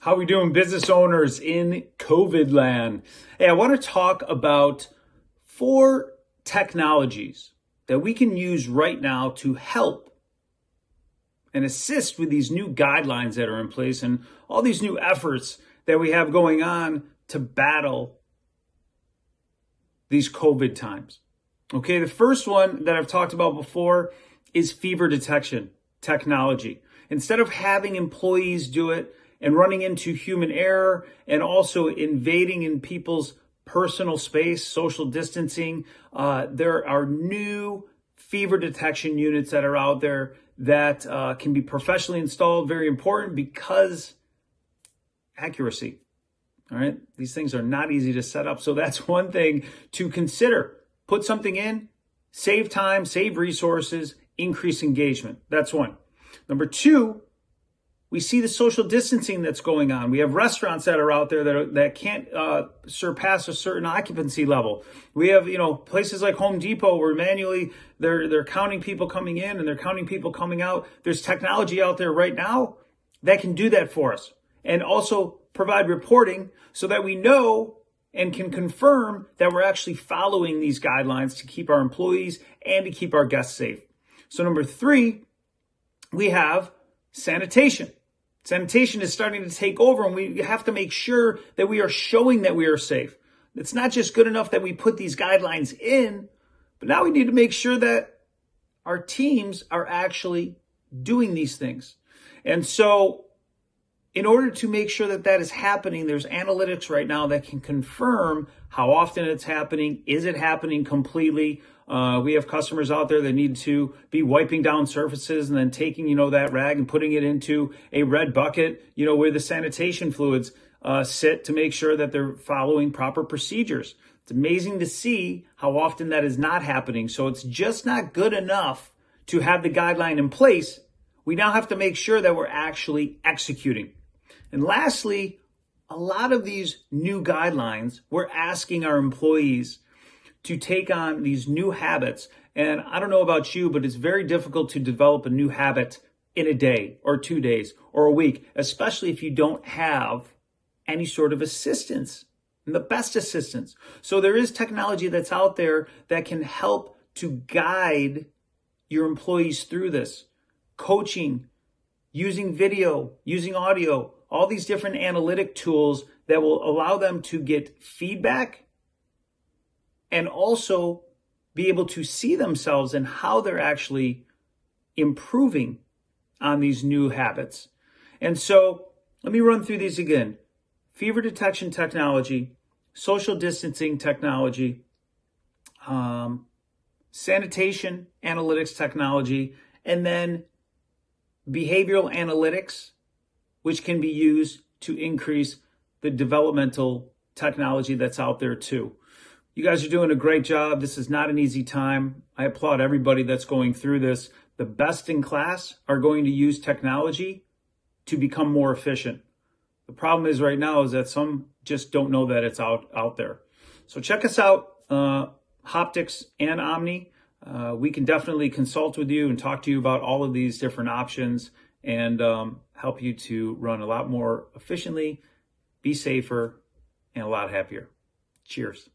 How are we doing, business owners in COVID land? Hey, I want to talk about 4 technologies that we can use right now to help and assist with these new guidelines that are in place and all these new efforts that we have going on to battle these COVID times. Okay, the first one that I've talked about before is fever detection technology. Instead of having employees do it and running into human error and also invading in people's personal space, social distancing, there are new fever detection units that are out there that can be professionally installed. Very important because accuracy. All right, these things are not easy to set up. So that's one thing to consider. Put something in, save time, save resources, increase engagement. That's one. Number 2, we see the social distancing that's going on. We have restaurants that are out there that can't surpass a certain occupancy level. We have, places like Home Depot where manually they're counting people coming in and they're counting people coming out. There's technology out there right now that can do that for us and also provide reporting so that we know and can confirm that we're actually following these guidelines to keep our employees and to keep our guests safe. So number 3, we have sanitation. Sanitation is starting to take over, and we have to make sure that we are showing that we are safe. It's not just good enough that we put these guidelines in, but now we need to make sure that our teams are actually doing these things. And so in order to make sure that that is happening, there's analytics right now that can confirm how often it's happening. Is it happening completely? We have customers out there that need to be wiping down surfaces and then taking, that rag and putting it into a red bucket, where the sanitation fluids sit to make sure that they're following proper procedures. It's amazing to see how often that is not happening. So it's just not good enough to have the guideline in place. We now have to make sure that we're actually executing. And lastly, a lot of these new guidelines, we're asking our employees to take on these new habits. And I don't know about you, but it's very difficult to develop a new habit in a day or 2 days or a week, especially if you don't have any sort of assistance, and the best assistance. So there is technology that's out there that can help to guide your employees through this. Coaching, using video, using audio, all these different analytic tools that will allow them to get feedback and also be able to see themselves and how they're actually improving on these new habits. And so let me run through these again. Fever detection technology, social distancing technology, sanitation analytics technology, and then behavioral analytics, which can be used to increase the developmental technology that's out there too. You guys are doing a great job. This is not an easy time. I applaud everybody that's going through this. The best in class are going to use technology to become more efficient. The problem is right now is that some just don't know that it's out there. So check us out, Hoptix and OMNI. We can definitely consult with you and talk to you about all of these different options and help you to run a lot more efficiently, be safer, and a lot happier. Cheers.